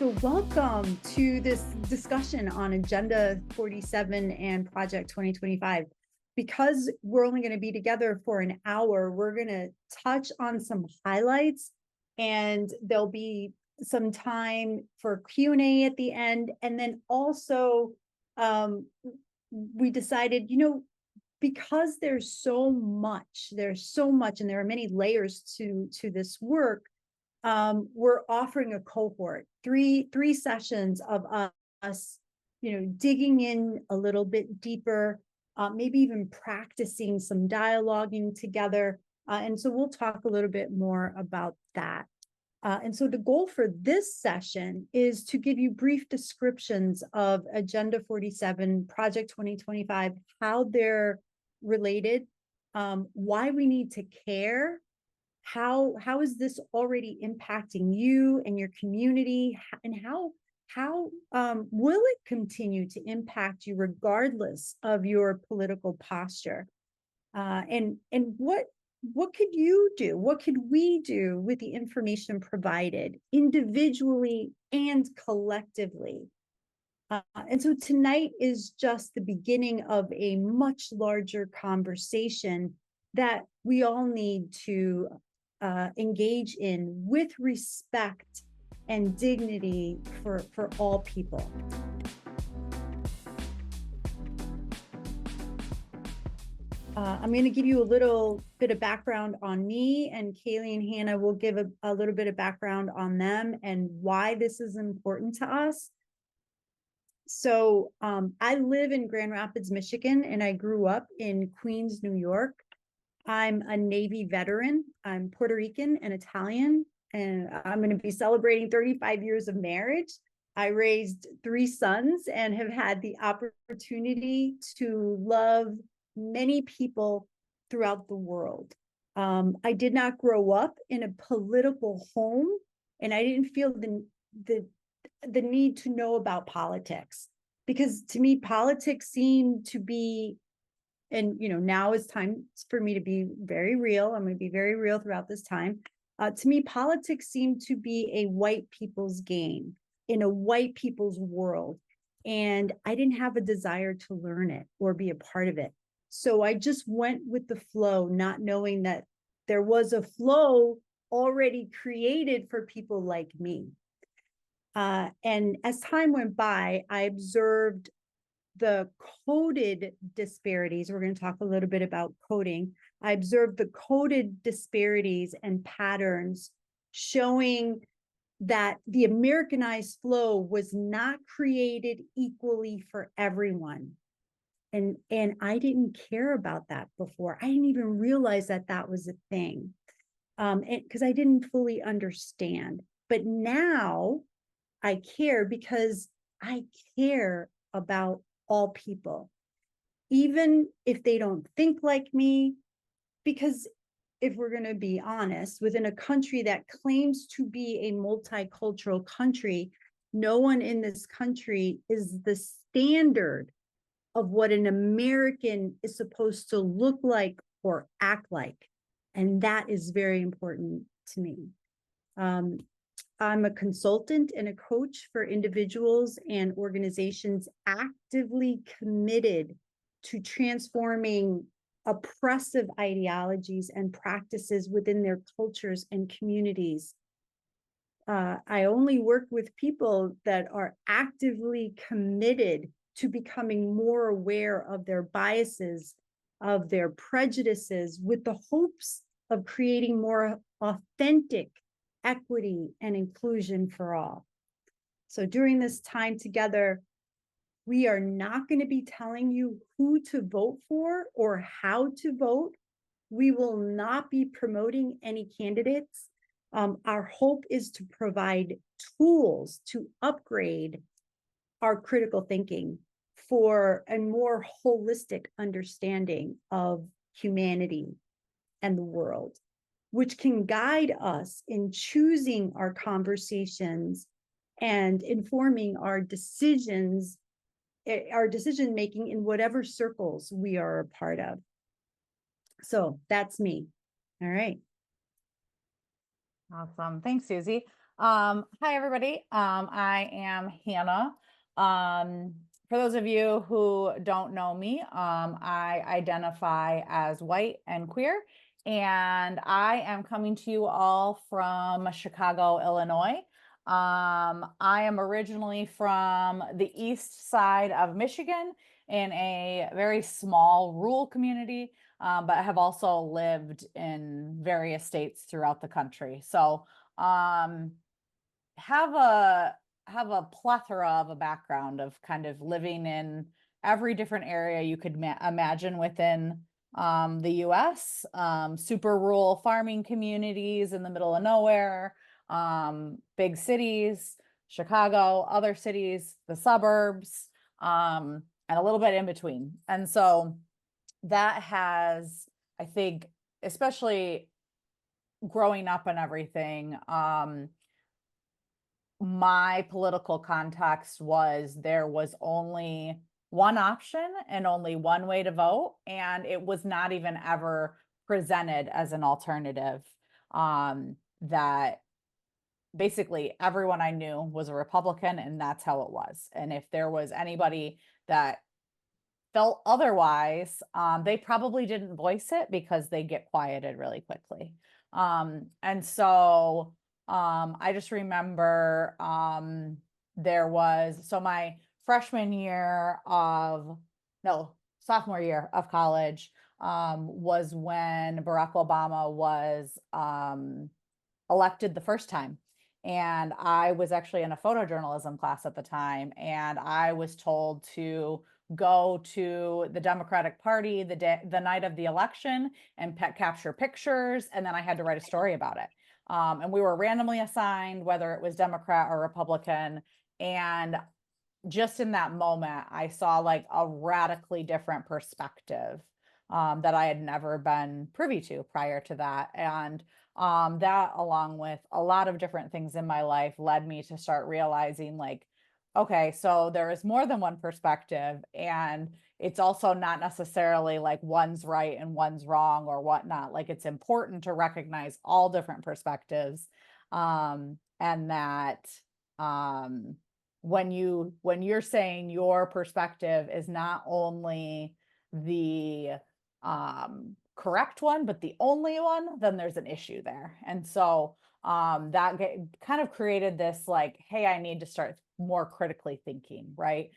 So welcome to this discussion on Agenda 47 and Project 2025. Because we're only going to be together for an hour, we're going to touch on some highlights, and there'll be some time for Q&A at the end. And then also we decided, because there's so much, and there are many layers to this work, we're offering a cohort, three sessions of us, digging in a little bit deeper, maybe even practicing some dialoguing together. And so we'll talk a little bit more about that. And so the goal for this session is to give you brief descriptions of Agenda 47, Project 2025, how they're related, why we need to care, how is this already impacting you and your community, and how will it continue to impact you regardless of your political posture, and what could you do, what could we do with the information provided individually and collectively. And so tonight is just the beginning of a much larger conversation that we all need to engage in with respect and dignity for all people. I'm going to give you a little bit of background on me, and Kalee and Hannah will give a little bit of background on them and why this is important to us. So I live in Grand Rapids, Michigan, and I grew up in Queens, New York. I'm a Navy veteran. I'm Puerto Rican and Italian, and I'm going to be celebrating 35 years of marriage. I raised 3 sons and have had the opportunity to love many people throughout the world. I did not grow up in a political home, and I didn't feel the need to know about politics, because to me, politics seemed to be, and now is time for me to be very real. I'm going to be very real throughout this time. To me, politics seemed to be a white people's game in a white people's world, and I didn't have a desire to learn it or be a part of it. So I just went with the flow, not knowing that there was a flow already created for people like me. And as time went by, I observed the coded disparities. We're going to talk a little bit about coding. I observed the coded disparities and patterns showing that the Americanized flow was not created equally for everyone. And I didn't care about that before. I didn't even realize that that was a thing, because I didn't fully understand. But now I care, because I care about all people, even if they don't think like me. Because if we're going to be honest, within a country that claims to be a multicultural country, no one in this country is the standard of what an American is supposed to look like or act like. And that is very important to me. I'm a consultant and a coach for individuals and organizations actively committed to transforming oppressive ideologies and practices within their cultures and communities. I only work with people that are actively committed to becoming more aware of their biases, of their prejudices, with the hopes of creating more authentic equity and inclusion for all. So during this time together, we are not going to be telling you who to vote for or how to vote. We will not be promoting any candidates. Our hope is to provide tools to upgrade our critical thinking for a more holistic understanding of humanity and the world, which can guide us in choosing our conversations and informing our decision making in whatever circles we are a part of. So that's me. All right. Awesome. Thanks, Susie. Hi everybody. I am Hannah. For those of you who don't know me, I identify as white and queer, and I am coming to you all from Chicago, Illinois. I am originally from the east side of Michigan in a very small rural community, but I have also lived in various states throughout the country. So, have a have a plethora of a background of kind of living in every different area you could imagine within the US, super rural farming communities in the middle of nowhere, big cities, Chicago, other cities, the suburbs, and a little bit in between. And so that has, I think, especially growing up and everything, my political context was there was only one option and only one way to vote, and it was not even ever presented as an alternative. That basically everyone I knew was a Republican, and that's how it was. And if there was anybody that felt otherwise, they probably didn't voice it because they get quieted really quickly. And so I just remember there was, so my freshman year of, no, sophomore year of college was when Barack Obama was elected the first time. And I was actually in a photojournalism class at the time, and I was told to go to the Democratic Party the night of the election and capture pictures, and then I had to write a story about it. And we were randomly assigned whether it was Democrat or Republican. And just in that moment, I saw like a radically different perspective that I had never been privy to prior to that. And that, along with a lot of different things in my life, led me to start realizing like, okay, so there is more than one perspective, and it's also not necessarily like one's right and one's wrong or whatnot. Like it's important to recognize all different perspectives, and that when you're saying your perspective is not only the correct one, but the only one, then there's an issue there. And so that kind of created this like, hey, I need to start more critically thinking, right?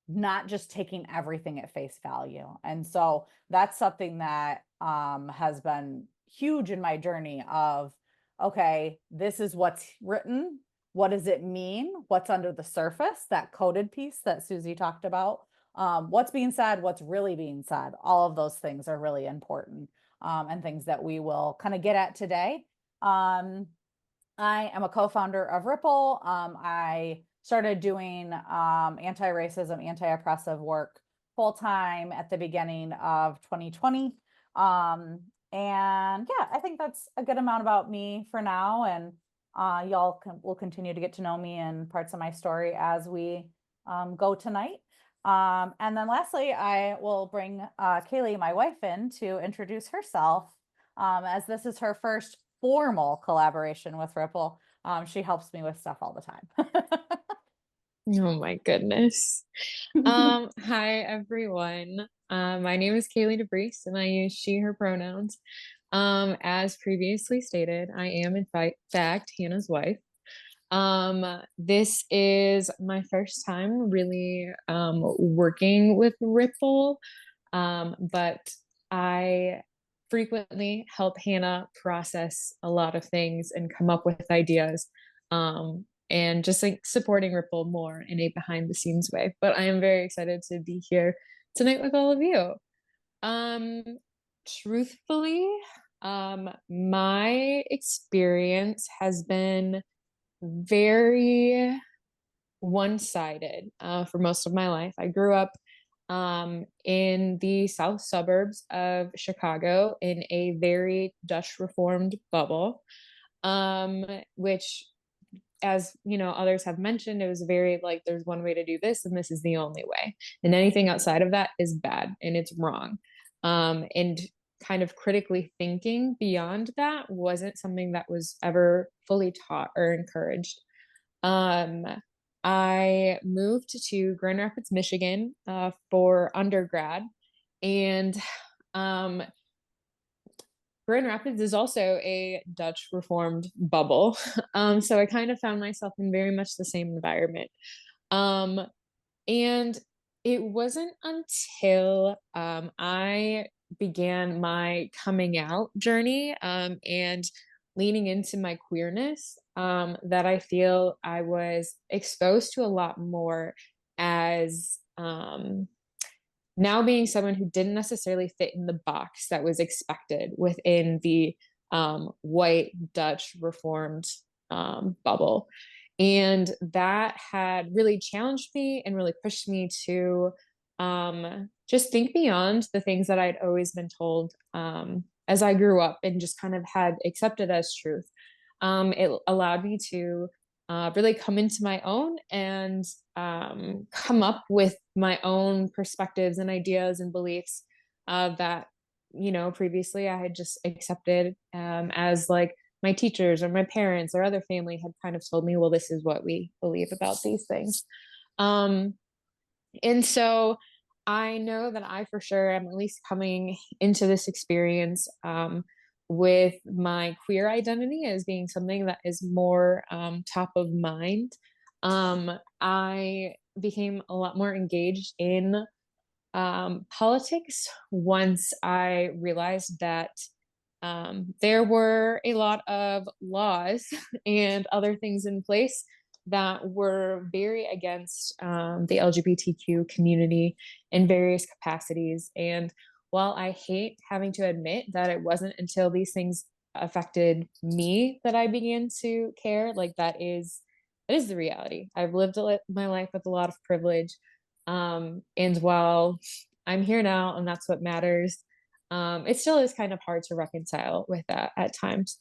Not just taking everything at face value. And so that's something that has been huge in my journey of, okay, this is what's written. What does it mean? What's under the surface? That coded piece that Susie talked about. What's being said, what's really being said. All of those things are really important, and things that we will kind of get at today. I am a co-founder of Ripple. I started doing anti-racism, anti-oppressive work full-time at the beginning of 2020. And yeah, I think that's a good amount about me for now. And y'all will continue to get to know me and parts of my story as we go tonight. And then lastly, I will bring Kalee, my wife, in to introduce herself, as this is her first formal collaboration with Ripple. She helps me with stuff all the time. Oh my goodness. Hi everyone. My name is Kalee DeVries and I use she, her pronouns. As previously stated, I am in fact Hannah's wife. This is my first time really working with Ripple. But I frequently help Hannah process a lot of things and come up with ideas. And just like supporting Ripple more in a behind the scenes way. But I am very excited to be here tonight with all of you. Um, Truthfully, my experience has been very one-sided for most of my life. I grew up in the south suburbs of Chicago in a very Dutch Reformed bubble, which, as you know, others have mentioned, it was very like there's one way to do this, and this is the only way, and anything outside of that is bad and it's wrong. And kind of critically thinking beyond that wasn't something that was ever fully taught or encouraged. Um, I moved to Grand Rapids, Michigan, for undergrad, and um, Grand Rapids is also a Dutch Reformed bubble. So I kind of found myself in very much the same environment. Um, and it wasn't until I began my coming out journey and leaning into my queerness that I feel I was exposed to a lot more as now being someone who didn't necessarily fit in the box that was expected within the white Dutch Reformed bubble. And that had really challenged me and really pushed me to just think beyond the things that I'd always been told as I grew up and just kind of had accepted as truth. It allowed me to really come into my own and come up with my own perspectives and ideas and beliefs that, you know, previously I had just accepted as like my teachers or my parents or other family had kind of told me, well, this is what we believe about these things. And so I know that I for sure am at least coming into this experience with my queer identity as being something that is more top of mind. I became a lot more engaged in politics once I realized that there were a lot of laws and other things in place that were very against the LGBTQ community in various capacities. And while I hate having to admit that it wasn't until these things affected me that I began to care, like that is the reality. I've lived my life with a lot of privilege. And while I'm here now and that's what matters, it still is kind of hard to reconcile with that at times.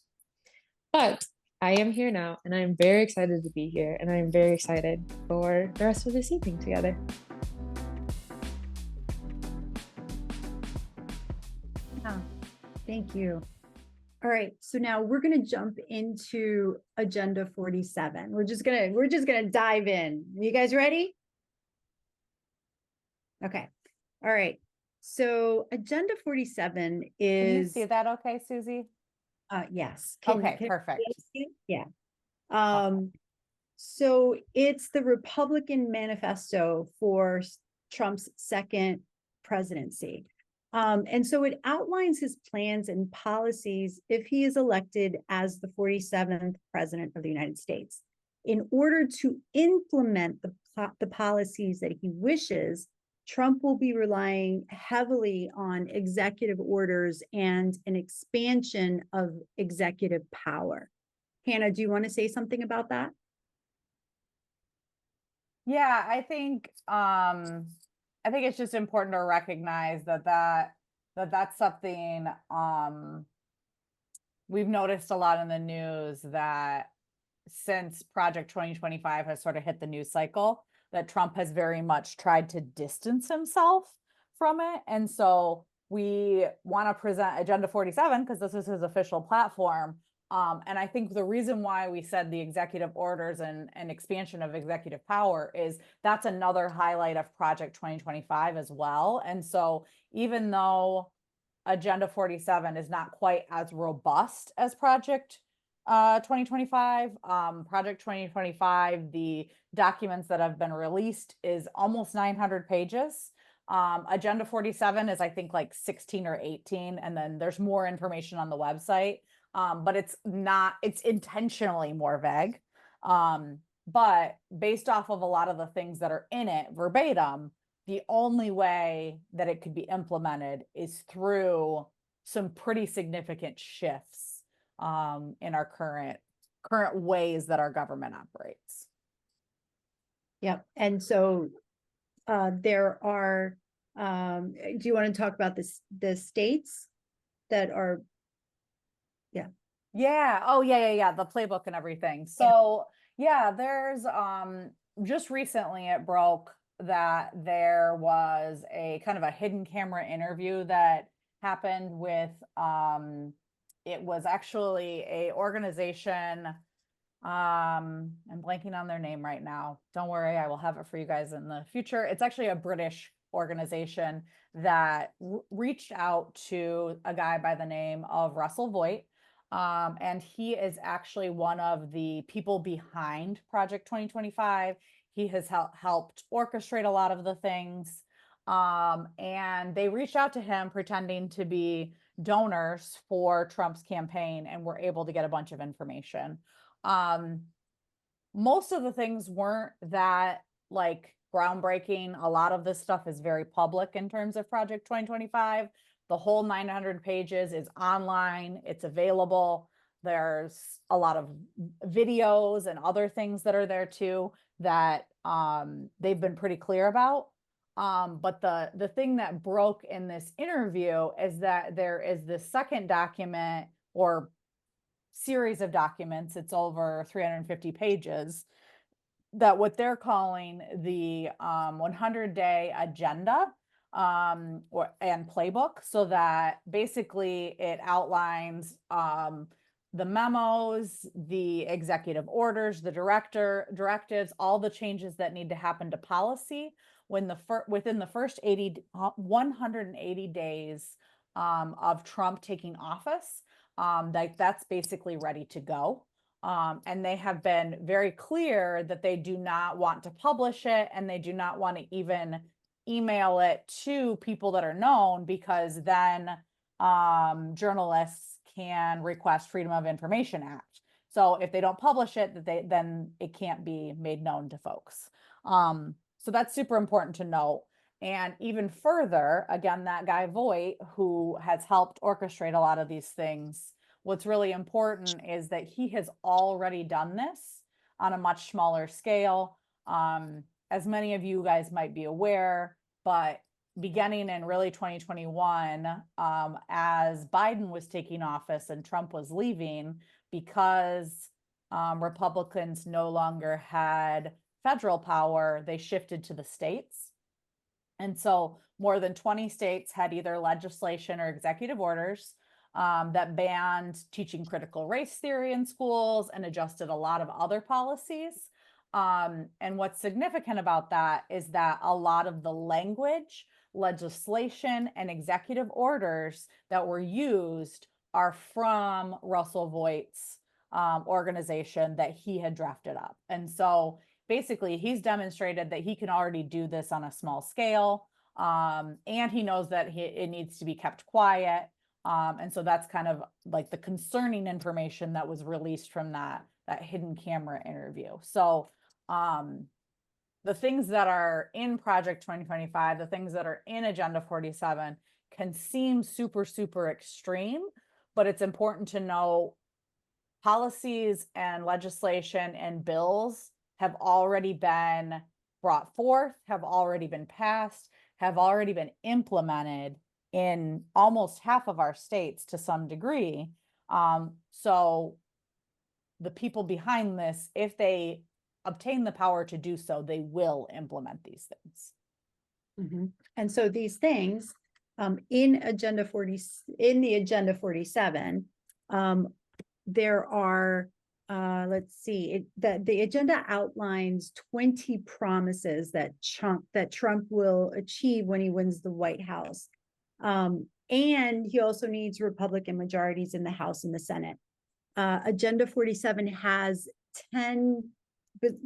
But I am here now and I'm very excited to be here and I'm very excited for the rest of this evening together. Yeah, thank you. All right, so now we're going to jump into Agenda 47. We're just gonna dive in. You guys ready? Okay. All right. So Agenda 47 Can you is see that okay, Susie? yes. Okay, perfect. you guys see it? Yeah. So it's the Republican manifesto for Trump's second presidency. And so it outlines his plans and policies if he is elected as the 47th president of the United States. In order to implement the policies that he wishes, Trump will be relying heavily on executive orders and an expansion of executive power. Hannah, do you want to say something about that? Yeah, I think it's just important to recognize that's something we've noticed a lot in the news, that since Project 2025 has sort of hit the news cycle, that Trump has very much tried to distance himself from it. And so we want to present Agenda 47 because this is his official platform. And I think the reason why we said the executive orders and expansion of executive power is that's another highlight of Project 2025 as well. And so even though Agenda 47 is not quite as robust as Project 2025, Project 2025, the documents that have been released is almost 900 pages. Agenda 47 is, I think, like 16 or 18, and then there's more information on the website. But it's intentionally more vague. But based off of a lot of the things that are in it verbatim, the only way that it could be implemented is through some pretty significant shifts in our current ways that our government operates. Yep. And so there are, do you want to talk about the states that are? Yeah. Yeah. Oh, yeah. The playbook and everything. So yeah, there's just recently it broke that there was a kind of a hidden camera interview that happened with, it was actually a organization, I'm blanking on their name right now. Don't worry, I will have it for you guys in the future. It's actually a British organization that reached out to a guy by the name of Russell Voigt. And he is actually one of the people behind Project 2025. He has helped orchestrate a lot of the things. And they reached out to him pretending to be donors for Trump's campaign and were able to get a bunch of information. Most of the things weren't that like groundbreaking. A lot of this stuff is very public in terms of Project 2025. The whole 900 pages is online. It's available. There's a lot of videos and other things that are there too that they've been pretty clear about. But the thing that broke in this interview is that there is this second document or series of documents, it's over 350 pages, that what they're calling the 100-day agenda and playbook, so that basically it outlines the memos, the executive orders, the directives, all the changes that need to happen to policy within the first 180 days of Trump taking office. That's basically ready to go. And they have been very clear that they do not want to publish it, and they do not want to even email it to people that are known, because then journalists can request Freedom of Information Act. So if they don't publish it, then it can't be made known to folks. So that's super important to note. And even further, again, that guy Voigt, who has helped orchestrate a lot of these things, what's really important is that he has already done this on a much smaller scale. As many of you guys might be aware, but beginning in really 2021, as Biden was taking office and Trump was leaving, because Republicans no longer had federal power, they shifted to the states. And so more than 20 states had either legislation or executive orders that banned teaching critical race theory in schools and adjusted a lot of other policies. And what's significant about that is that a lot of the language, legislation, and executive orders that were used are from Russell Voigt's organization that he had drafted up. And so basically, he's demonstrated that he can already do this on a small scale, and he knows that it needs to be kept quiet. And so that's kind of like the concerning information that was released from that hidden camera interview. So the things that are in Project 2025, the things that are in Agenda 47 can seem super, super extreme, but it's important to know policies and legislation and bills have already been brought forth, have already been passed, have already been implemented in almost half of our states to some degree. So the people behind this, if they obtain the power to do so, they will implement these things. Mm-hmm. And so these things in the Agenda 47, there are let's see, the agenda outlines 20 promises that Trump will achieve when he wins the White House. And he also needs Republican majorities in the House and the Senate. Agenda 47 has 10,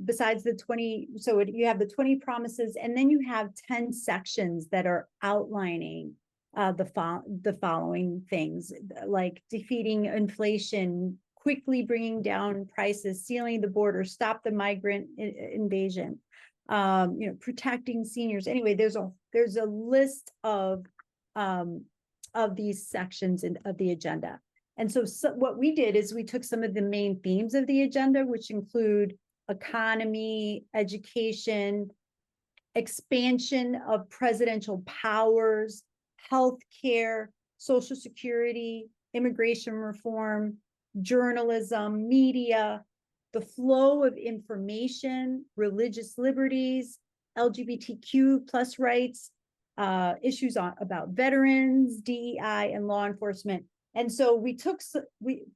besides the 20, so you have the 20 promises, and then you have 10 sections that are outlining the following things, like defeating inflation, quickly bringing down prices, sealing the border, stop the migrant invasion, protecting seniors. Anyway, there's a list of these sections of the agenda. And so what we did is we took some of the main themes of the agenda, which include economy, education, expansion of presidential powers, healthcare, Social Security, immigration reform, journalism, media, the flow of information, religious liberties, LGBTQ plus rights, issues about veterans, DEI, and law enforcement. And so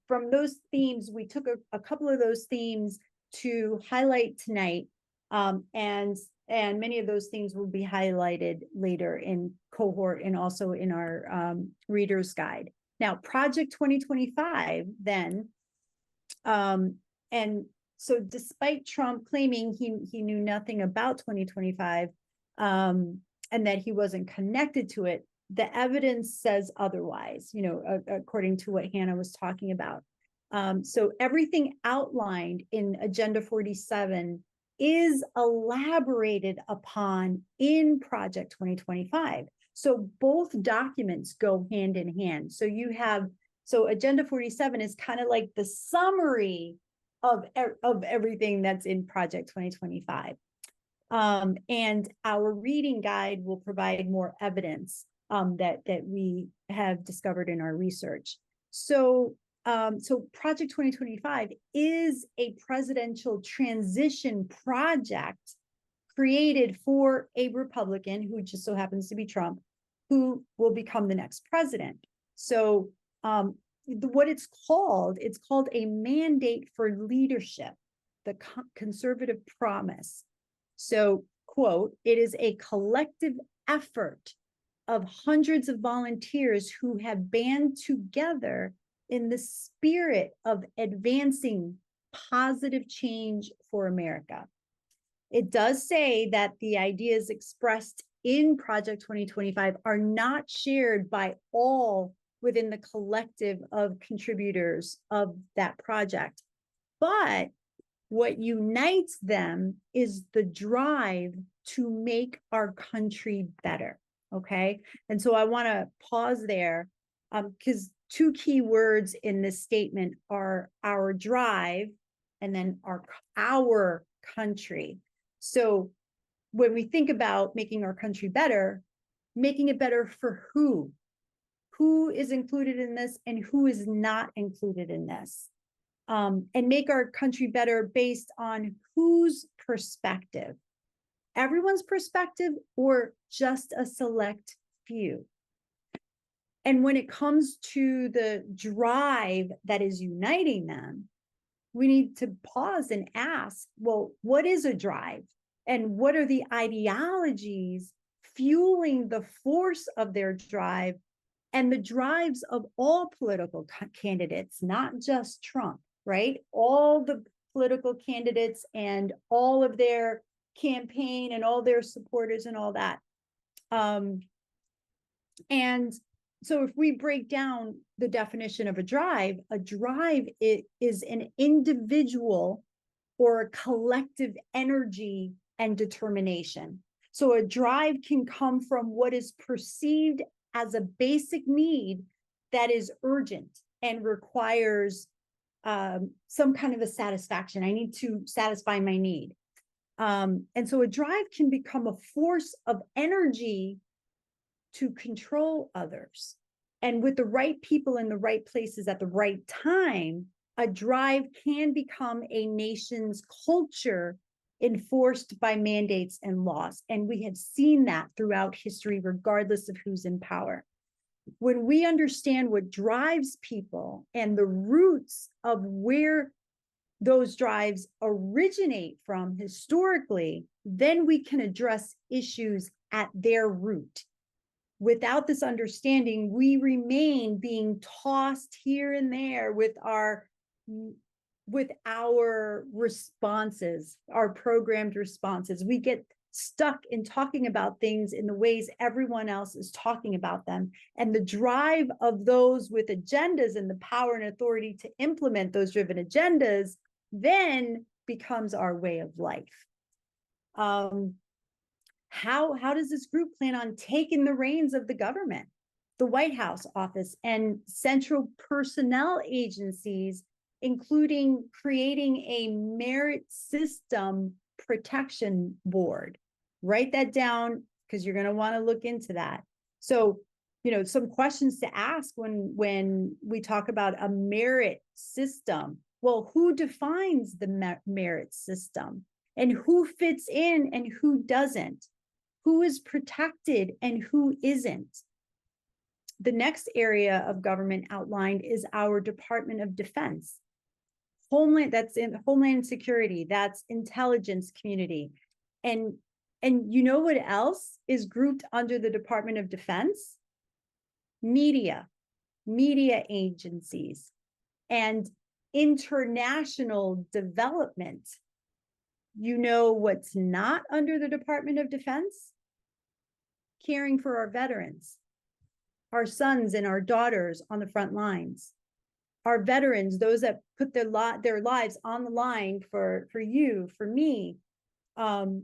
from those themes, we took a couple of those themes to highlight tonight. And many of those things will be highlighted later in cohort and also in our reader's guide. Now, Project 2025 then, and so despite Trump claiming he knew nothing about 2025 and that he wasn't connected to it, the evidence says otherwise, according to what Hannah was talking about. So everything outlined in Agenda 47 is elaborated upon in Project 2025. So both documents go hand in hand. So Agenda 47 is kind of like the summary of everything that's in Project 2025. And our reading guide will provide more evidence that we have discovered in our research. So Project 2025 is a presidential transition project created for a Republican who just so happens to be Trump, who will become the next president. So what it's called a mandate for leadership, the conservative promise. So, quote, it is a collective effort of hundreds of volunteers who have band together in the spirit of advancing positive change for America. It does say that the ideas expressed in Project 2025 are not shared by all within the collective of contributors of that project. But what unites them is the drive to make our country better. Okay. And so I want to pause there because two key words in this statement are our drive and then our country. So when we think about making our country better, making it better for who? Who is included in this and who is not included in this? And make our country better based on whose perspective? Everyone's perspective or just a select few? And when it comes to the drive that is uniting them, we need to pause and ask, well, what is a drive? And what are the ideologies fueling the force of their drive and the drives of all political candidates, not just Trump, right? All the political candidates and all of their campaign and all their supporters and all that. And so if we break down the definition of a drive is an individual or a collective energy and determination. So a drive can come from what is perceived as a basic need that is urgent and requires some kind of a satisfaction. I need to satisfy my need. And so a drive can become a force of energy to control others. And with the right people in the right places at the right time, a drive can become a nation's culture enforced by mandates and laws. And we have seen that throughout history, regardless of who's in power. When we understand what drives people and the roots of where those drives originate from historically, then we can address issues at their root. Without this understanding, we remain being tossed here and there with our responses, our programmed responses. We get stuck in talking about things in the ways everyone else is talking about them. And the drive of those with agendas and the power and authority to implement those driven agendas then becomes our way of life. How does this group plan on taking the reins of the government, the White House office, and central personnel agencies, including creating a merit system protection board? Write that down because you're going to want to look into that. So, some questions to ask when we talk about a merit system. Well, who defines the merit system and who fits in and who doesn't? who is protected and who isn't. The next area of government outlined is our Department of Defense. That's in Homeland Security, that's intelligence community. And you know what else is grouped under the Department of Defense? Media agencies, and international development. You know what's not under the Department of Defense? Caring for our veterans, our sons and our daughters on the front lines, our veterans, those that put their lives on the line for you, for me. The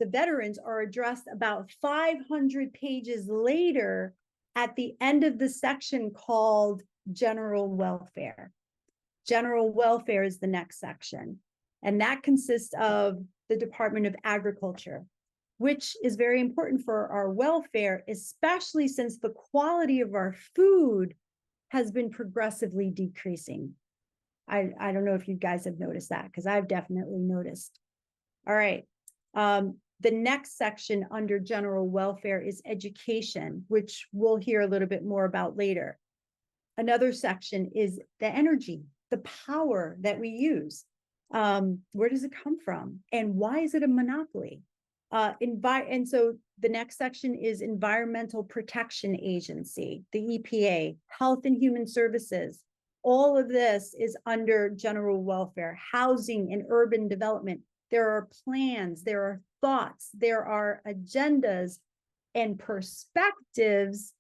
veterans are addressed about 500 pages later at the end of the section called General Welfare. General Welfare is the next section, and that consists of the Department of Agriculture, which is very important for our welfare, especially since the quality of our food has been progressively decreasing. I don't know if you guys have noticed that, because I've definitely noticed. All right. The next section under general welfare is education, which we'll hear a little bit more about later. Another section is the energy, the power that we use. Where does it come from? And why is it a monopoly? And so the next section is Environmental Protection Agency, the EPA, Health and Human Services. All of this is under general welfare, housing and urban development. There are plans, there are thoughts, there are agendas and perspectives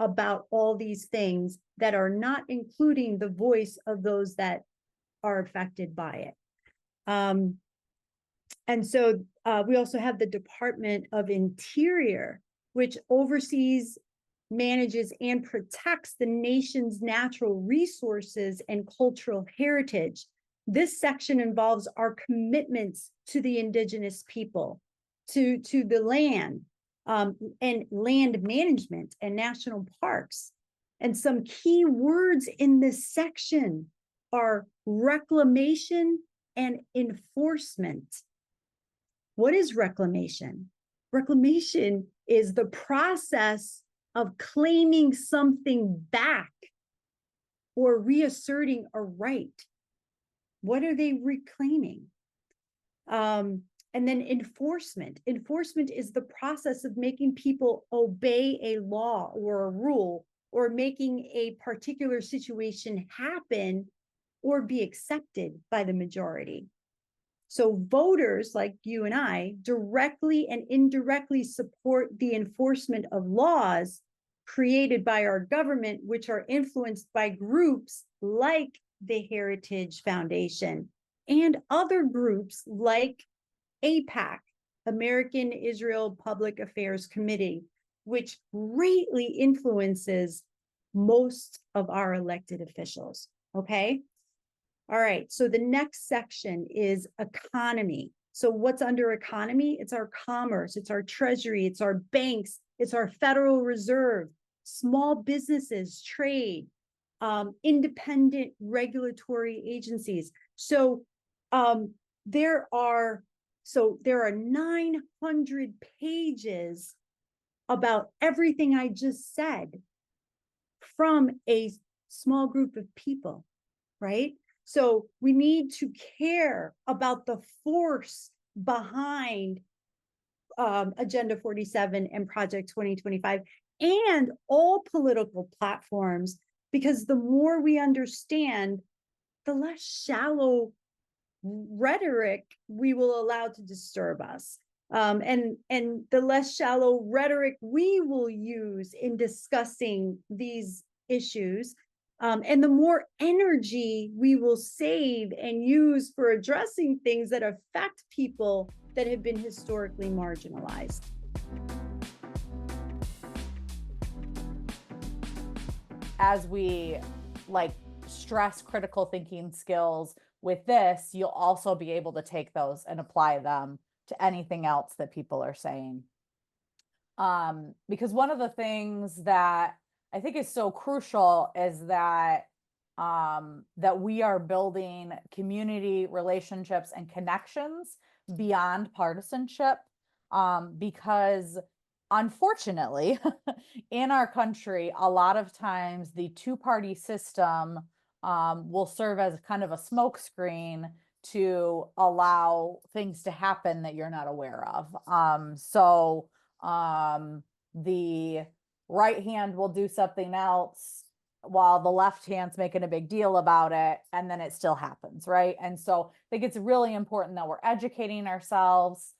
about all these things that are not including the voice of those that are affected by it. And so we also have the Department of Interior, which oversees, manages, and protects the nation's natural resources and cultural heritage. This section involves our commitments to the indigenous people, to the land, and land management and national parks. And some key words in this section are reclamation and enforcement. What is reclamation? Reclamation is the process of claiming something back or reasserting a right. What are they reclaiming? And then enforcement. Enforcement is the process of making people obey a law or a rule, or making a particular situation happen or be accepted by the majority. So voters like you and I directly and indirectly support the enforcement of laws created by our government, which are influenced by groups like the Heritage Foundation and other groups like AIPAC, American Israel Public Affairs Committee, which greatly influences most of our elected officials. Okay. All right. So the next section is economy. So what's under economy? It's our commerce, it's our treasury, it's our banks, it's our Federal Reserve, small businesses, trade, independent regulatory agencies. So there are 900 pages about everything I just said from a small group of people, right? So we need to care about the force behind Agenda 47 and Project 2025 and all political platforms, because the more we understand, the less shallow rhetoric we will allow to disturb us. And the less shallow rhetoric we will use in discussing these issues. And the more energy we will save and use for addressing things that affect people that have been historically marginalized. As we stress critical thinking skills with this, you'll also be able to take those and apply them to anything else that people are saying. Because one of the things that I think is so crucial is that that we are building community relationships and connections beyond partisanship. because unfortunately, in our country, a lot of times the two-party system will serve as kind of a smokescreen to allow things to happen that you're not aware of. The right hand will do something else while the left hand's making a big deal about it, and then it still happens, right? And so I think it's really important that we're educating ourselves.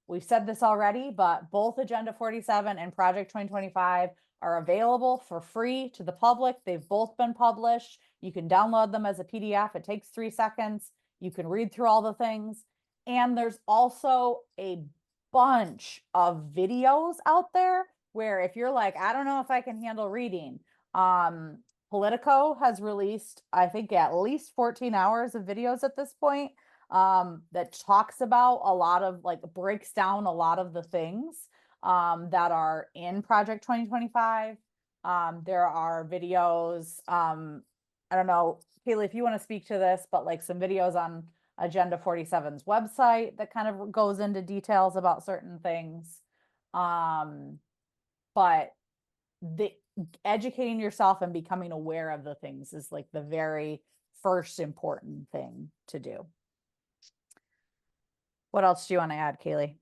We've said this already, but both Agenda 47 and Project 2025 are available for free to the public. They've both been published. You can download them as a PDF. It takes 3 seconds. You can read through all the things. And there's also a bunch of videos out there where if you're like, I don't know if I can handle reading, Politico has released, I think, at least 14 hours of videos at this point, that talks about a lot of, like, breaks down a lot of the things that are in Project 2025. There are videos, I don't know, Kalee, if you want to speak to this, but like some videos on Agenda 47's website that kind of goes into details about certain things. But the educating yourself and becoming aware of the things is like the very first important thing to do. What else do you want to add, Kalee?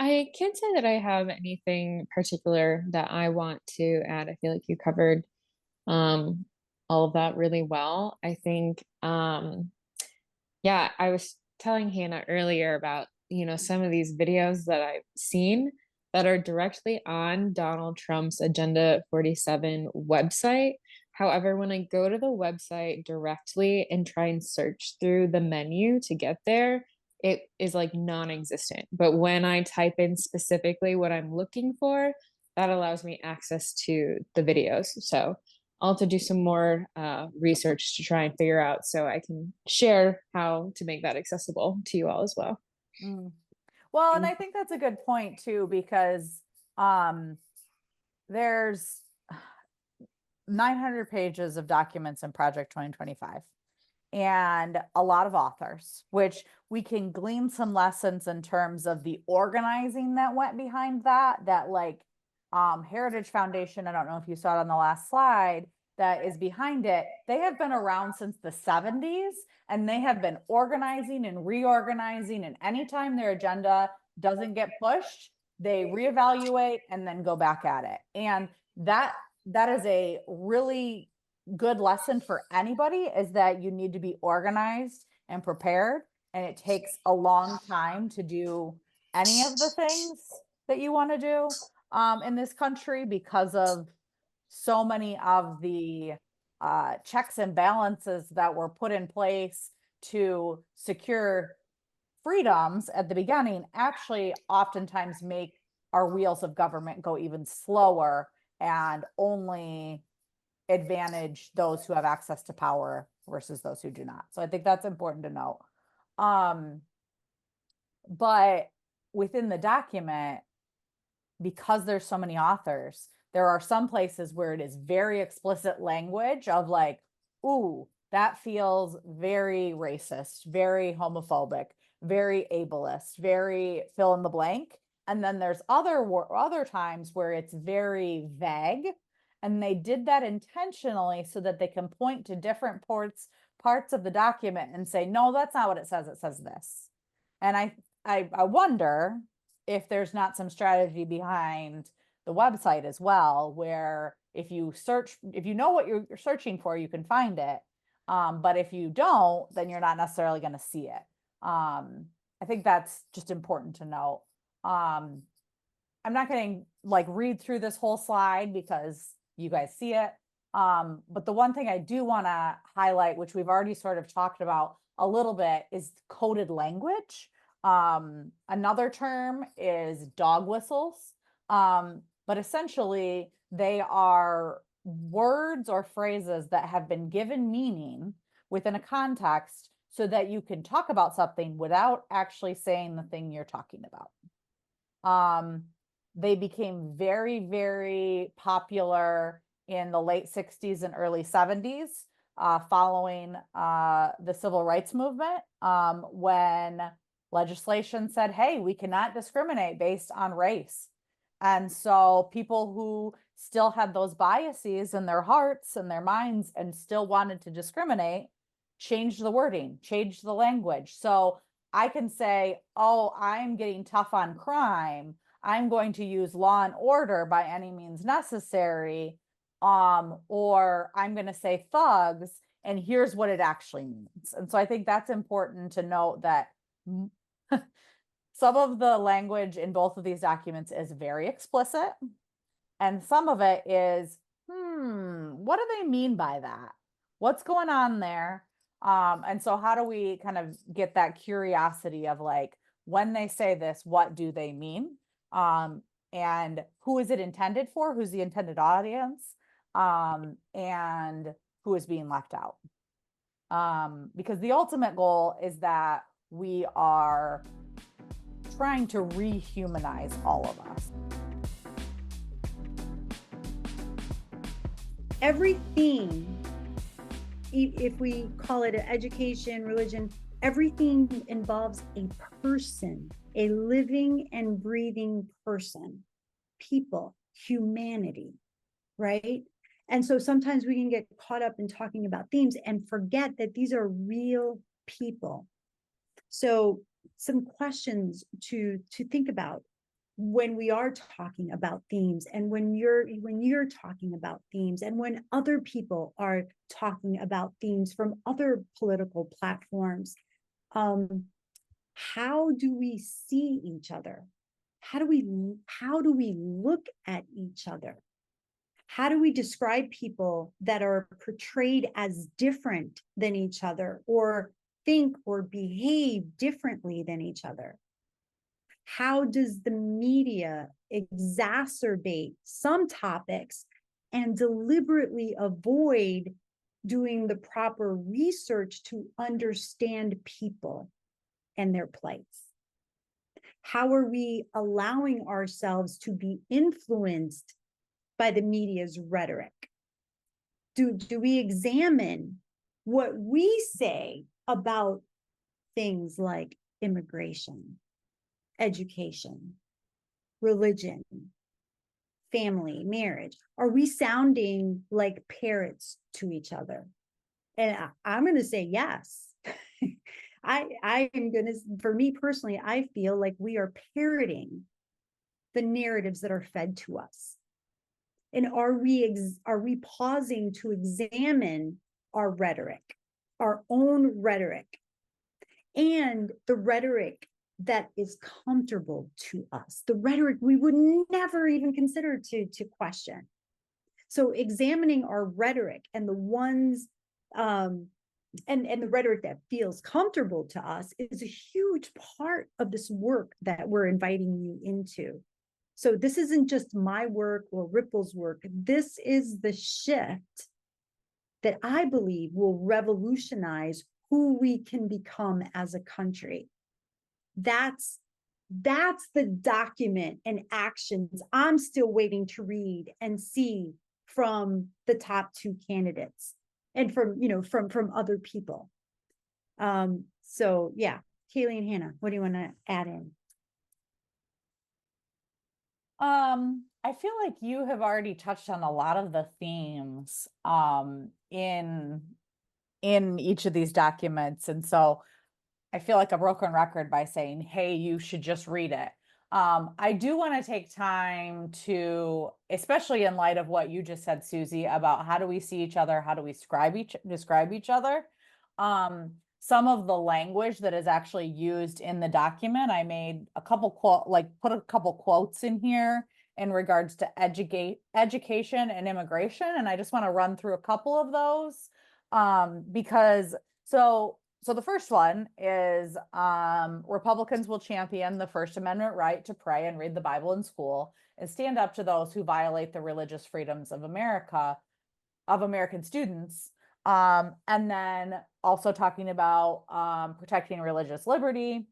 I can't say that I have anything particular that I want to add. I feel like you covered all of that really well. I think yeah, I was telling Hannah earlier about, some of these videos that I've seen that are directly on Donald Trump's Agenda 47 website. However, when I go to the website directly and try and search through the menu to get there, it is like non-existent. But when I type in specifically what I'm looking for, that allows me access to the videos. So I'll have to do some more research to try and figure out so I can share how to make that accessible to you all as well. Well, and I think that's a good point too, because there's 900 pages of documents in Project 2025 and a lot of authors, which we can glean some lessons in terms of the organizing that went behind that like Heritage Foundation, I don't know if you saw it on the last slide, that is behind it. They have been around since the 70s, and they have been organizing and reorganizing, and anytime their agenda doesn't get pushed, they reevaluate and then go back at it. And that is a really good lesson for anybody, is that you need to be organized and prepared, and it takes a long time to do any of the things that you want to do in this country, because of so many of the checks and balances that were put in place to secure freedoms at the beginning actually oftentimes make our wheels of government go even slower and only advantage those who have access to power versus those who do not. So I think that's important to note. But within the document, because there's so many authors, there are some places where it is very explicit language of like, ooh, that feels very racist, very homophobic, very ableist, very fill in the blank. And then there's other times where it's very vague. And they did that intentionally so that they can point to different parts of the document and say, no, that's not what it says. It says this. And I wonder if there's not some strategy behind the website as well, where if you know what you're searching for, you can find it. But if you don't, then you're not necessarily going to see it. I think that's just important to note. I'm not going to like read through this whole slide because you guys see it. But the one thing I do want to highlight, which we've already sort of talked about a little bit, is coded language. Another term is dog whistles. But essentially they are words or phrases that have been given meaning within a context so that you can talk about something without actually saying the thing you're talking about. They became very, very popular in the late 60s and early 70s, following the civil rights movement. when legislation said, hey, we cannot discriminate based on race. And so people who still had those biases in their hearts and their minds and still wanted to discriminate changed the wording, changed the language. So I can say, oh, I'm getting tough on crime. I'm going to use law and order by any means necessary. Or I'm going to say thugs, and here's what it actually means. And so I think that's important to note that some of the language in both of these documents is very explicit, and some of it is, what do they mean by that? What's going on there? And so how do we kind of get that curiosity of like, when they say this, what do they mean? And who is it intended for? Who's the intended audience? And who is being left out? Because the ultimate goal is that we are trying to rehumanize all of us. Everything, if we call it education, religion, everything involves a person, a living and breathing person, people, humanity, right? And so sometimes we can get caught up in talking about themes and forget that these are real people. So some questions to think about when we are talking about themes, and when you're talking about themes, and when other people are talking about themes from other political platforms. How do we see each other? How do we look at each other? How do we describe people that are portrayed as different than each other, or think or behave differently than each other? How does the media exacerbate some topics and deliberately avoid doing the proper research to understand people and their plights? How are we allowing ourselves to be influenced by the media's rhetoric? Do we examine what we say about things like immigration, education, religion, family, marriage? Are we sounding like parrots to each other? And I'm going to say yes. I am going to, for me personally, I feel like we are parroting the narratives that are fed to us. And are we pausing to examine our rhetoric, our own rhetoric, and the rhetoric that is comfortable to us, the rhetoric we would never even consider to question? So examining our rhetoric and the ones and the rhetoric that feels comfortable to us is a huge part of this work that we're inviting you into. So this isn't just my work or Ripple's work. This is the shift that I believe will revolutionize who we can become as a country. That's the document and actions I'm still waiting to read and see from the top two candidates and from other people. So yeah, Kalee and Hannah, what do you want to add in? I feel like you have already touched on a lot of the themes in each of these documents. And so I feel like a broken record by saying, hey, you should just read it. I do want to take time to, especially in light of what you just said, Susie, about how do we see each other, how do we describe each other. Some of the language that is actually used in the document, I made a couple put a couple quotes in here in regards to education and immigration. And I just want to run through a couple of those because so the first one is Republicans will champion the First Amendment right to pray and read the Bible in school and stand up to those who violate the religious freedoms of American students. And then also talking about protecting religious liberty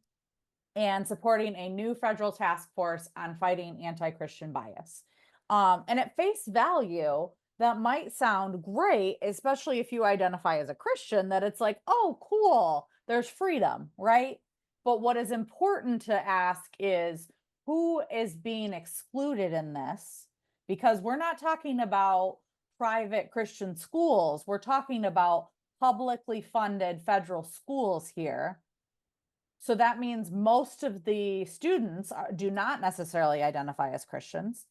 and supporting a new federal task force on fighting anti-Christian bias. And at face value, that might sound great, especially if you identify as a Christian, that it's like, oh, cool. there's freedom, right? But what is important to ask is who is being excluded in this? Because we're not talking about private Christian schools, we're talking about publicly funded federal schools here. So that means most of the students do not necessarily identify as Christians.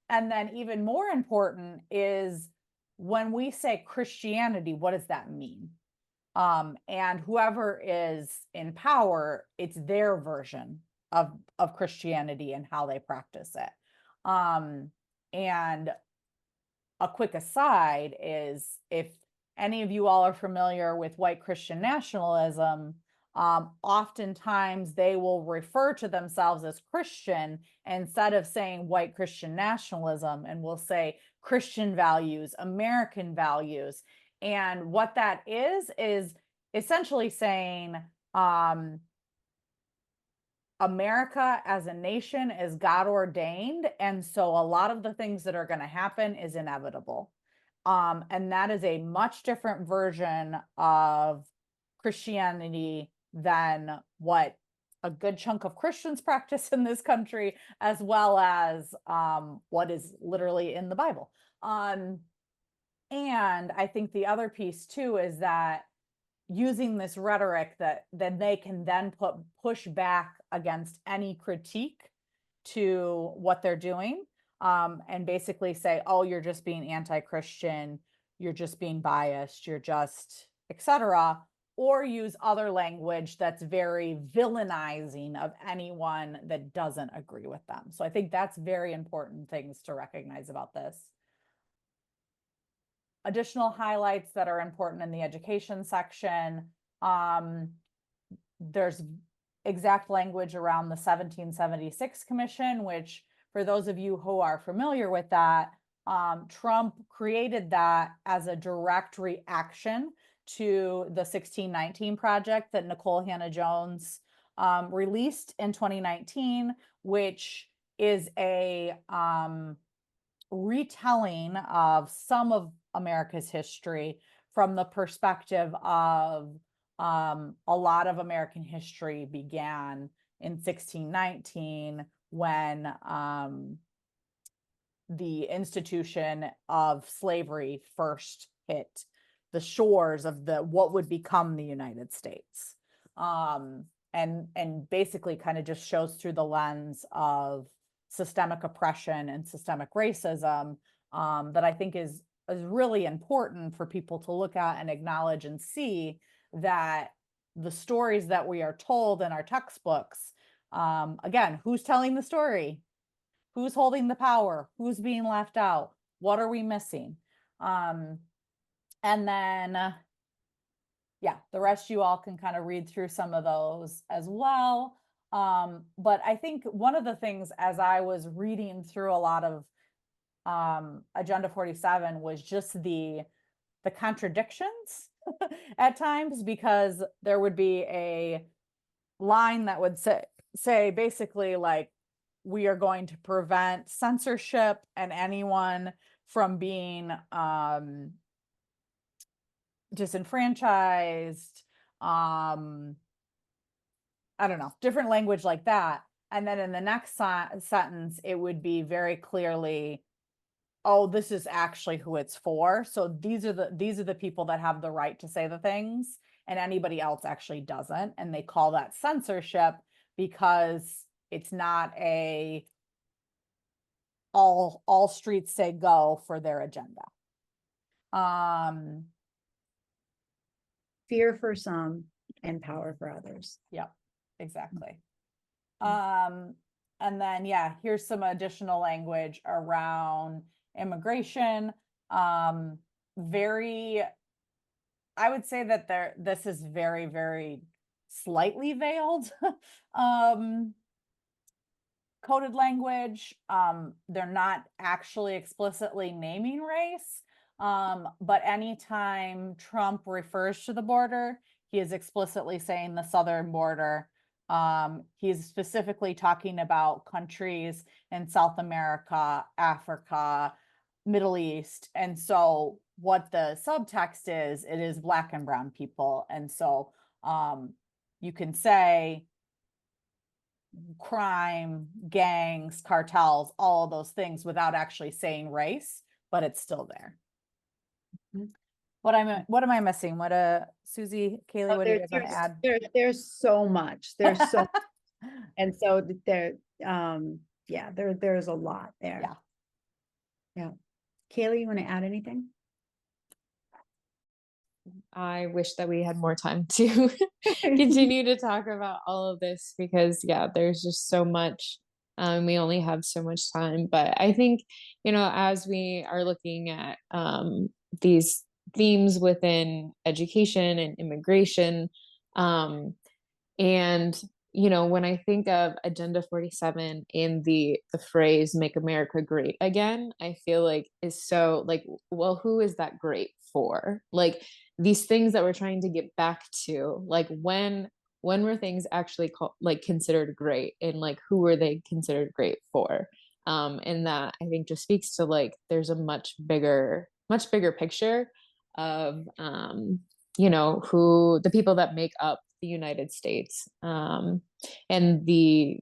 And then even more important is when we say Christianity, what does that mean? And whoever is in power, it's their version of Christianity and how they practice it. And a quick aside is, if any of you all are familiar with white Christian nationalism, oftentimes they will refer to themselves as Christian instead of saying white Christian nationalism, and will say Christian values, American values. And what that is essentially saying America as a nation is God ordained. And so a lot of the things that are going to happen is inevitable. And that is a much different version of Christianity than what a good chunk of Christians practice in this country, as well as what is literally in the Bible. And I think the other piece too is that using this rhetoric that they can then push back against any critique to what they're doing, and basically say, oh, you're just being anti-Christian, you're just being biased, you're just etc., or use other language that's very villainizing of anyone that doesn't agree with them. So I think that's very important things to recognize about this. Additional highlights that are important in the education section. There's exact language around the 1776 Commission, which for those of you who are familiar with that, Trump created that as a direct reaction to the 1619 project that Nicole Hannah-Jones released in 2019, which is a retelling of some of America's history from the perspective of a lot of American history began in 1619 when the institution of slavery first hit the shores of what would become the United States. And basically kind of just shows through the lens of systemic oppression and systemic racism, that I think is really important for people to look at and acknowledge and see that the stories that we are told in our textbooks, again, who's telling the story? Who's holding the power? Who's being left out? What are we missing? And then, yeah, the rest you all can kind of read through some of those as well. But I think one of the things, as I was reading through a lot of Agenda 47, was just the contradictions at times, because there would be a line that would say basically like, we are going to prevent censorship and anyone from being disenfranchised, I don't know, different language like that. And then in the next sentence, it would be very clearly, oh, this is actually who it's for. So these are the people that have the right to say the things, and anybody else actually doesn't. And they call that censorship because it's not a all streets say go for their agenda. Fear for some and power for others. Yep, exactly. And then, yeah, here's some additional language around immigration. I would say that this is very, very slightly veiled coded language. They're not actually explicitly naming race, but anytime Trump refers to the border, he is explicitly saying the southern border. He's specifically talking about countries in South America, Africa, Middle East. And so what the subtext is, it is Black and brown people. And so you can say crime, gangs, cartels, all of those things without actually saying race, but it's still there. Mhm. What am I missing? Susie, Kalee, what do you guys want to add? There's so much. There's so and so there yeah, there's a lot there. Yeah. Yeah. Kalee, you want to add anything? I wish that we had more time to continue to talk about all of this because, yeah, there's just so much. We only have so much time. But I think, as we are looking at these themes within education and immigration, and when I think of Agenda 47 in the phrase "Make America Great Again," I feel like is so like, well, who is that great for? Like these things that we're trying to get back to, like when were things actually considered great, and like who were they considered great for? And that I think just speaks to like there's a much bigger picture of who the people that make up the United States, and the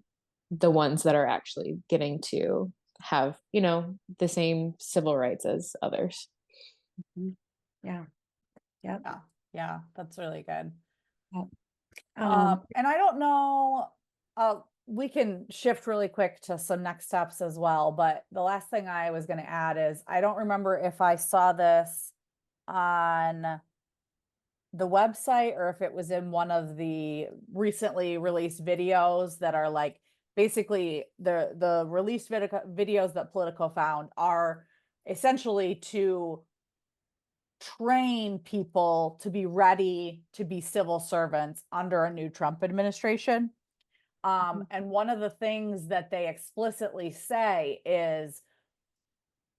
ones that are actually getting to have the same civil rights as others. Mhm. Yeah. Yep. Yeah, that's really good. Um, And I don't know, we can shift really quick to some next steps as well, but the last thing I was going to add is I don't remember if I saw this on the website or if it was in one of the recently released videos that are like basically the released videos that Politico found are essentially to train people to be ready to be civil servants under a new Trump administration. And one of the things that they explicitly say is,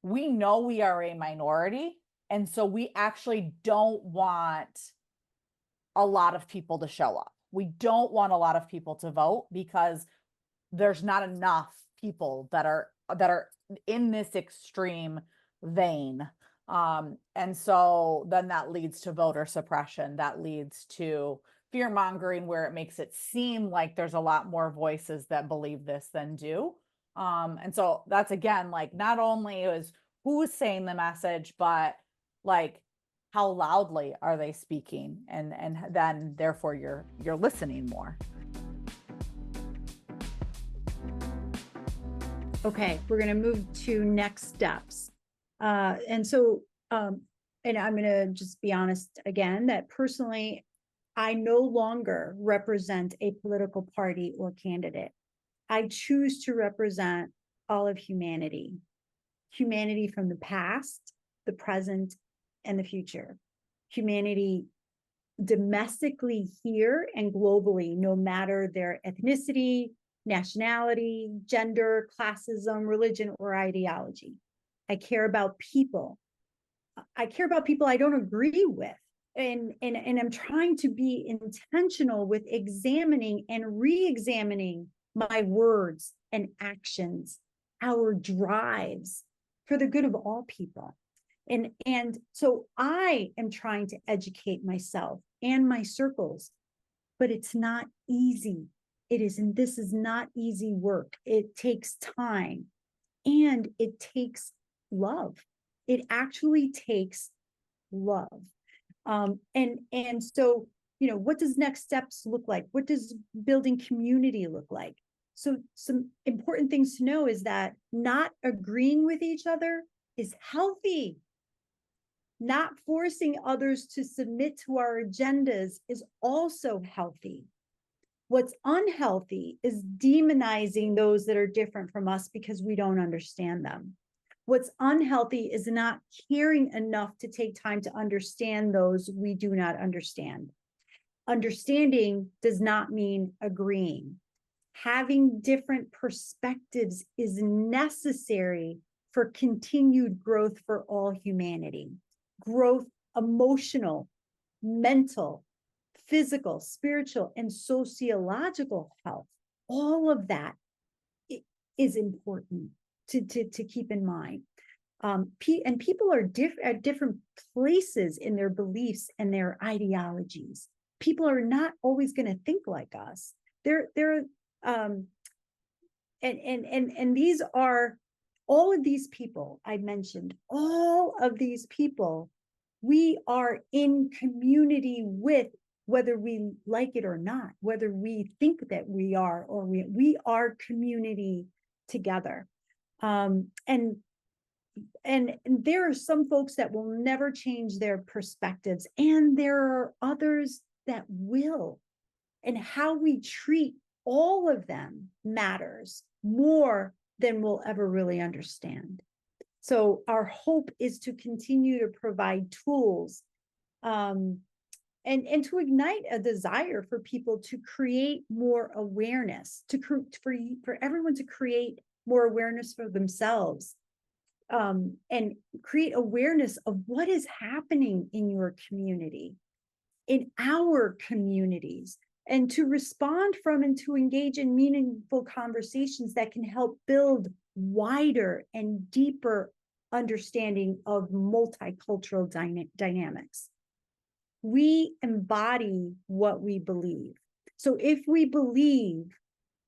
we know we are a minority, and so we actually don't want a lot of people to show up. We don't want a lot of people to vote because there's not enough people that are in this extreme vein. And so then that leads to voter suppression. That leads to fear mongering, where it makes it seem like there's a lot more voices that believe this than do. And so that's again, like, not only is who's saying the message, but like how loudly are they speaking, and then therefore you're listening more. Okay, we're going to move to next steps. And I'm going to just be honest again that personally, I no longer represent a political party or candidate. I choose to represent all of humanity from the past, the present, and the future. Humanity domestically here and globally, no matter their ethnicity, nationality, gender, classism, religion, or ideology. I care about people. I care about people I don't agree with. And I'm trying to be intentional with examining and re-examining my words and actions, our drives for the good of all people. And so I am trying to educate myself and my circles, but it's not easy. This is not easy work. It takes time, and it takes love. It actually takes love. And so, what does next steps look like? What does building community look like? So some important things to know is that not agreeing with each other is healthy. Not forcing others to submit to our agendas is also healthy. What's unhealthy is demonizing those that are different from us because we don't understand them. What's unhealthy is not caring enough to take time to understand those we do not understand. Understanding does not mean agreeing. Having different perspectives is necessary for continued growth for all humanity. Growth, emotional, mental, physical, spiritual, and sociological health. All of that is important to keep in mind. And people are at different places in their beliefs and their ideologies. people are not always going to think like us. They're and these are all of these people I mentioned, all of these people we are in community with, whether we like it or not, whether we think that we are, or we are community together. And there are some folks that will never change their perspectives, and there are others that will. And how we treat all of them matters more than we'll ever really understand. So our hope is to continue to provide tools, and to ignite a desire for people to create more awareness, for everyone to create more awareness for themselves, and create awareness of what is happening in your community, in our communities, and to respond from and to engage in meaningful conversations that can help build wider and deeper understanding of multicultural dynamics. We embody what we believe. So if we believe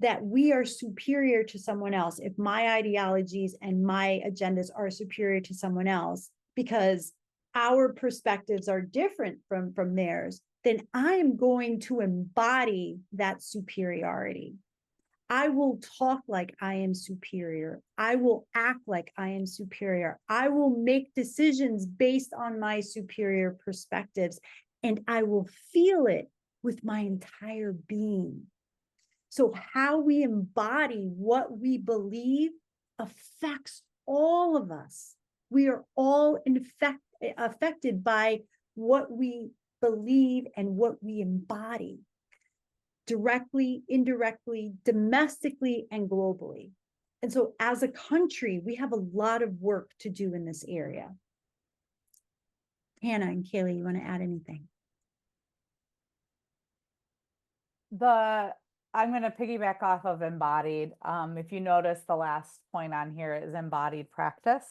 that we are superior to someone else, if my ideologies and my agendas are superior to someone else because our perspectives are different from theirs, then I am going to embody that superiority. I will talk like I am superior. I will act like I am superior. I will make decisions based on my superior perspectives, and I will feel it with my entire being. So how we embody what we believe affects all of us. We are all affected by what we believe and what we embody, directly, indirectly, domestically, and globally. And so as a country, we have a lot of work to do in this area. Hannah and Kalee, you want to add anything? I'm going to piggyback off of embodied. If you notice, the last point on here is embodied practice.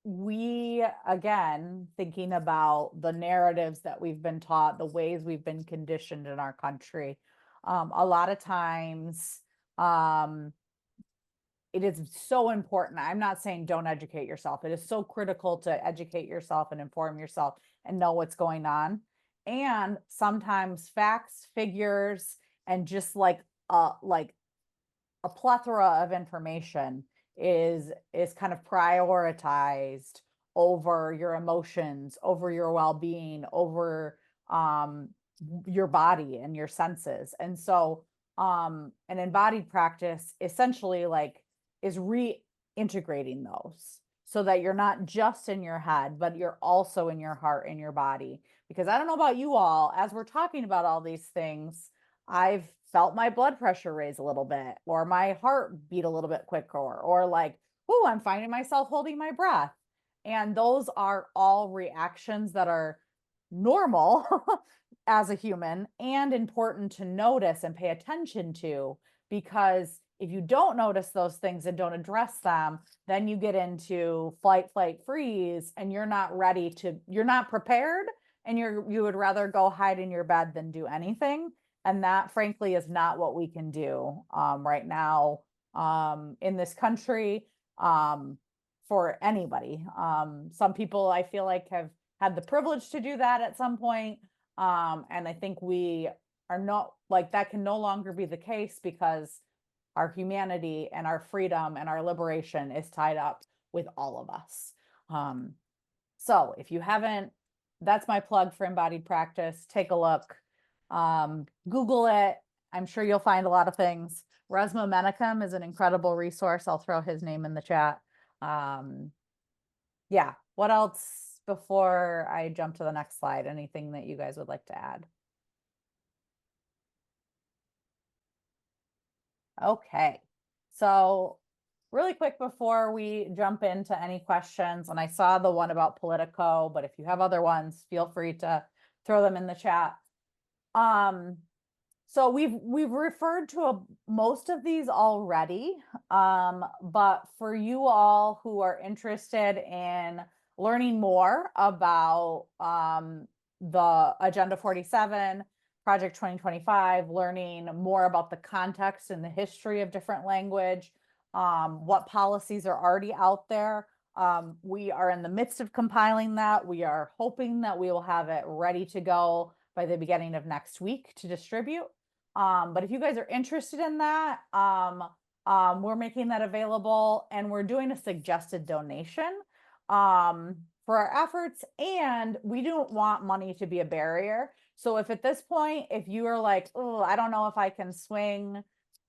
We, again, thinking about the narratives that we've been taught, the ways we've been conditioned in our country. A lot of times, it is so important. I'm not saying don't educate yourself. It is so critical to educate yourself and inform yourself and know what's going on. And sometimes facts, figures, and just like a plethora of information is kind of prioritized over your emotions, over your well-being, over your body and your senses. And so an embodied practice essentially is reintegrating those so that you're not just in your head, but you're also in your heart and your body. Because I don't know about you all, as we're talking about all these things, I've felt my blood pressure raise a little bit, or my heart beat a little bit quicker, or like, oh, I'm finding myself holding my breath. And those are all reactions that are normal as a human and important to notice and pay attention to, because if you don't notice those things and don't address them, then you get into fight, flight, freeze, and you're not ready you're not prepared, and you would rather go hide in your bed than do anything. And that, frankly, is not what we can do right now in this country for anybody. Some people, I feel like, have had the privilege to do that at some point. And I think we are not, that can no longer be the case, because our humanity and our freedom and our liberation is tied up with all of us. So if you haven't, that's my plug for embodied practice. Take a look. Google it. I'm sure you'll find a lot of things. Resma Menachem is an incredible resource. I'll throw his name in the chat. Yeah. What else before I jump to the next slide? Anything that you guys would like to add? Okay. So really quick before we jump into any questions, and I saw the one about Politico, but if you have other ones, feel free to throw them in the chat. So we've referred to most of these already, but for you all who are interested in learning more about the Agenda 47, Project 2025, learning more about the context and the history of different language, what policies are already out there. We are in the midst of compiling that. We are hoping that we will have it ready to go by the beginning of next week to distribute. But if you guys are interested in that, we're making that available, and we're doing a suggested donation for our efforts, and we don't want money to be a barrier. So if at this point, if you are like, oh, I don't know if I can swing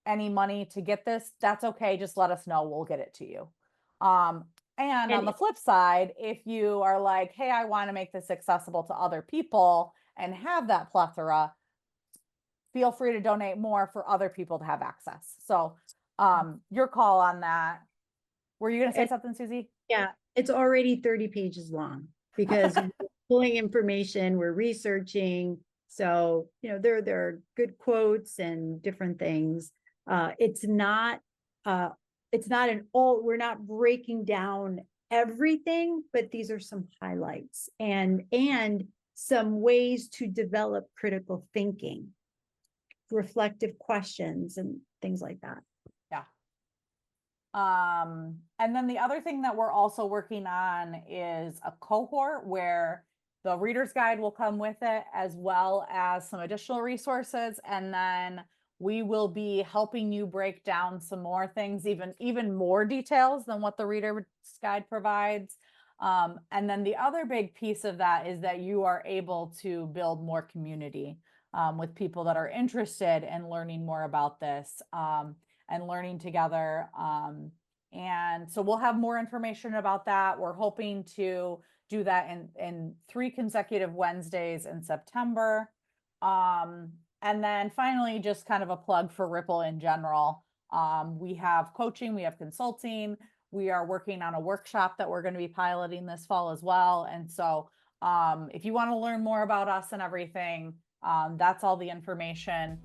any money to get this, that's okay. Just let us know. We'll get it to you. And on the flip side, if you are like, hey, I want to make this accessible to other people and have that plethora, feel free to donate more for other people to have access. So your call on that. Were you going to say something, Susie? Yeah, it's already 30 pages long because we're pulling information, we're researching. So, there are good quotes and different things. It's not we're not breaking down everything, but these are some highlights and some ways to develop critical thinking, reflective questions and things like that. Yeah. And then the other thing that we're also working on is a cohort where the reader's guide will come with it, as well as some additional resources. And then we will be helping you break down some more things, even more details than what the reader's guide provides. And then the other big piece of that is that you are able to build more community with people that are interested in learning more about this and learning together. And so we'll have more information about that. We're hoping to do that in 3 consecutive Wednesdays in September. And then finally, just kind of a plug for Ripple in general. We have coaching, we have consulting. We are working on a workshop that we're going to be piloting this fall as well. And so if you want to learn more about us and everything, that's all the information.